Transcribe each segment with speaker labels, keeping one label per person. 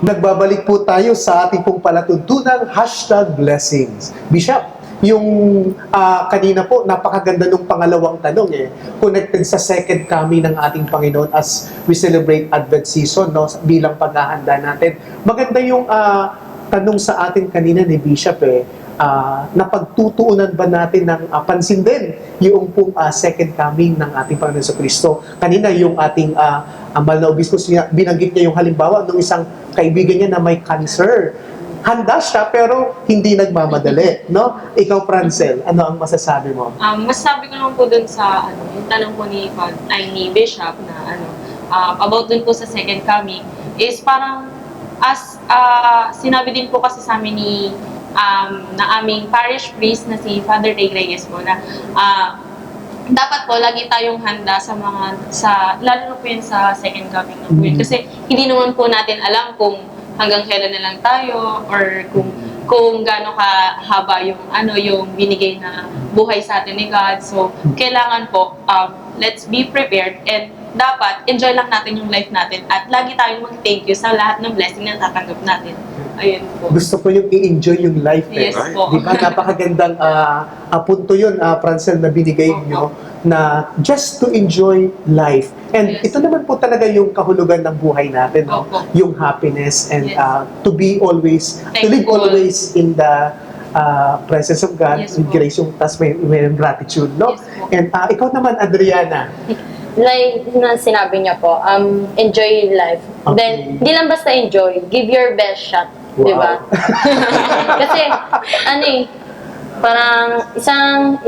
Speaker 1: Nagbabalik po tayo sa ating pong palatuntunang #blessings. Bishop, yung kanina po, napakaganda nung pangalawang tanong connected sa second coming ng ating Panginoon as we celebrate Advent season, no, bilang paghahanda natin. Maganda yung tanong sa atin kanina ni Bishop napagtutuunan ba natin ng pansin din yung pong second coming ng ating Panginoon sa Kristo. Kanina yung ating Ambal na Obispo, binanggit niya yung halimbawa ng isang kaibigan niya na may cancer. Handa siya pero hindi nagmamadali, no? Ikaw, Francel, ano ang masasabi mo?
Speaker 2: Masasabi ko lang po dun sa yung tanong po ni Bishop na about dun po sa second coming is parang as sinabi din po kasi sa amin na aming parish priest na si Father Ray Reyes po na dapat po lagi tayong handa lalo na po yun sa second coming ng po yun. Kasi hindi naman po natin alam kung hanggang kailan na lang tayo or kung gaano kahaba yung binigay na buhay sa atin ni God. So kailangan po let's be prepared and dapat enjoy lang natin yung life natin at lagi tayong mag-thank you sa lahat ng blessing na tatanggap natin. Ayun po.
Speaker 1: Gusto ko yung i-enjoy yung life.
Speaker 2: Yes po.
Speaker 1: Di ba? Napakagandang punto yun, Francel, na binigay nyo na just to enjoy life. And ito naman po talaga yung kahulugan ng buhay natin, no? Yung happiness and to be always, to live always in the presence of God, with grace, yung tas may gratitude, no? And ikaw naman, Adriana.
Speaker 3: Like na sinabi niya po, enjoy life.
Speaker 1: Okay.
Speaker 3: Then, hindi lang basta enjoy, give your best shot.
Speaker 1: Wow.
Speaker 3: Di ba? Kasi, parang isang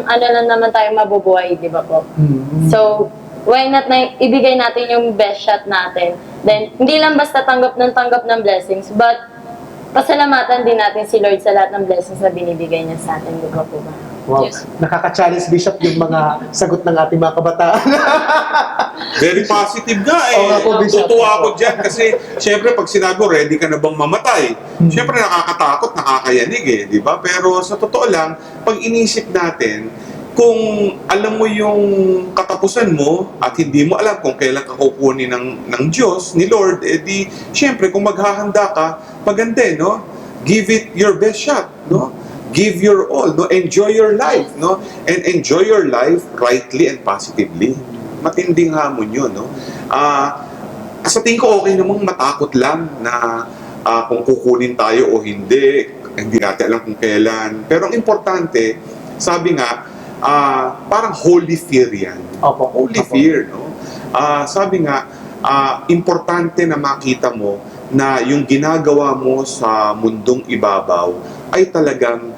Speaker 3: lang naman tayo mabubuhay, di ba po? So, why not na ibigay natin yung best shot natin? Then, hindi lang basta tanggap ng blessings, but pasalamatan din natin si Lord sa lahat ng blessings na binibigay niya sa atin, di ba po ba?
Speaker 1: Wow.
Speaker 2: Yes.
Speaker 1: Nakaka-challenge, Bishop, yung mga sagot ng ating mga kabataan.
Speaker 4: Very positive nga
Speaker 1: Oo nga po, Bishop.
Speaker 4: Tutuwa ako dyan kasi syempre pag sinabi mo, ready ka na bang mamatay? Syempre nakakatakot, nakakayanig di ba? Pero sa totoo lang, pag inisip natin, kung alam mo yung katapusan mo at hindi mo alam kung kailan ka kukunin ng Diyos, ni Lord, di syempre kung maghahanda ka, maganda no? Give it your best shot, no? Give your all, no? Enjoy your life, no? And enjoy your life rightly and positively. Matinding hamon yun, no? Sa tingin ko, okay namang matakot lang na kung kukunin tayo o hindi natin alam kung kailan. Pero ang importante, sabi nga, parang holy fear yan.
Speaker 1: Opo.
Speaker 4: Holy fear, no? Sabi nga, importante na makita mo na yung ginagawa mo sa mundong ibabaw ay talagang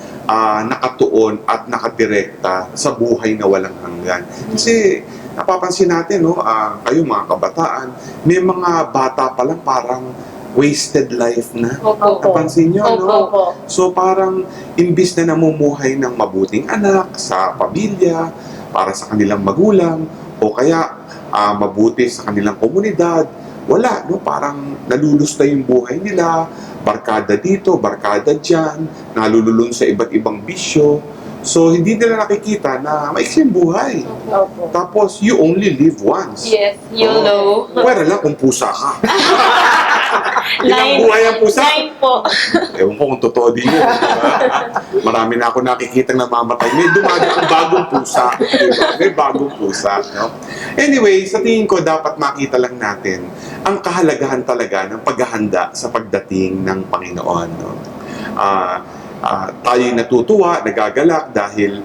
Speaker 4: nakatuon at nakadirekta sa buhay na walang hanggan. Kasi napapansin natin, no, kayo mga kabataan, may mga bata pa lang parang wasted life na.
Speaker 3: Opo.
Speaker 4: Napansin nyo, no?
Speaker 3: Opo.
Speaker 4: So parang imbis na namumuhay ng mabuting anak sa pamilya, para sa kanilang magulang, o kaya mabuti sa kanilang komunidad, wala, no? Parang nalulusta yung buhay nila, barkada dito, barkada dyan, nalululun sa iba't ibang bisyo. So, hindi nila nakikita na maikling buhay.
Speaker 3: Opo.
Speaker 4: Tapos, you only live once.
Speaker 2: Yes, YOLO.
Speaker 4: Pwera lang kung pusa ka. Ilang buhay ang pusa?
Speaker 2: 9 po.
Speaker 4: Ewan ko kung totoo din yun. Diba? Marami na ako nakikita namamatay. May dumadaan bagong pusa. Diba? May bagong pusa. No? Anyway, sa tingin ko, dapat makita lang natin ang kahalagahan talaga ng paghahanda sa pagdating ng Panginoon. No? Tayo'y natutuwa, nagagalak dahil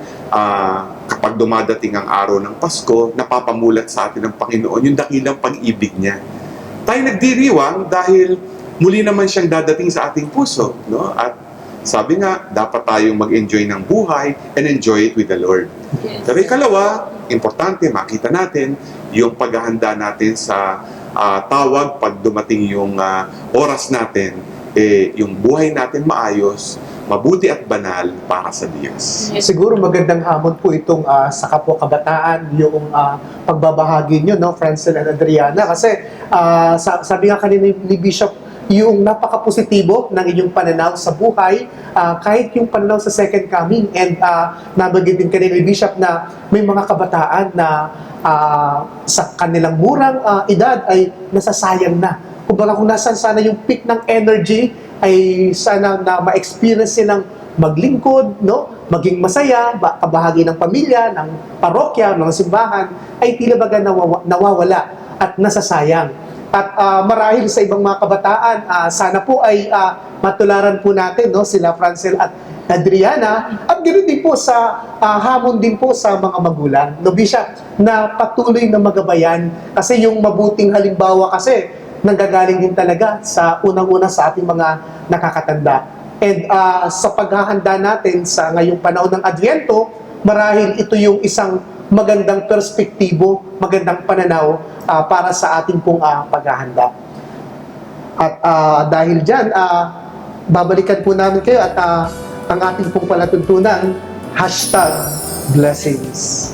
Speaker 4: kapag dumadating ang araw ng Pasko, napapamulat sa atin ng Panginoon yung dakilang pag-ibig niya. Tayo nagdiriwang dahil muli naman siyang dadating sa ating puso. No? At sabi nga, dapat tayong mag-enjoy ng buhay and enjoy it with the Lord.
Speaker 2: Yes.
Speaker 4: Pero ikalawa, importante makita natin yung paghahanda natin sa tawag pag dumating yung oras natin, yung buhay natin maayos, mabuti at banal para sa Diyos.
Speaker 1: Siguro magandang hamon po itong sa kapwa kabataan, yung pagbabahagi nyo, no, Francel and Adriana. Kasi sabi nga kanina ni Bishop, yung napaka-positibo ng inyong pananaw sa buhay, kahit yung pananaw sa second coming. And nabagay din kanina ni Bishop na may mga kabataan na sa kanilang murang edad ay nasasayang na kumbaga kung nasan sana yung peak ng energy, ay sana na ma-experience silang maglingkod, no? Maging masaya, kabahagi ng pamilya, ng parokya, ng simbahan, ay tila baga nawawala at nasasayang. At marahil sa ibang mga kabataan, sana po ay matularan po natin, no, sila Francel at Adriana, at ganoon din po sa hamon din po sa mga magulang, no, Bishop, na patuloy na magabayan kasi yung mabuting halimbawa kasi nanggagaling din talaga sa unang-una sa ating mga nakakatanda. And sa paghahanda natin sa ngayong panahon ng Adviento, marahil ito yung isang magandang perspektibo, magandang pananaw para sa ating pong paghahanda. At dahil dyan, babalikan po namin kayo at ang ating pong palatuntunan, #blessings.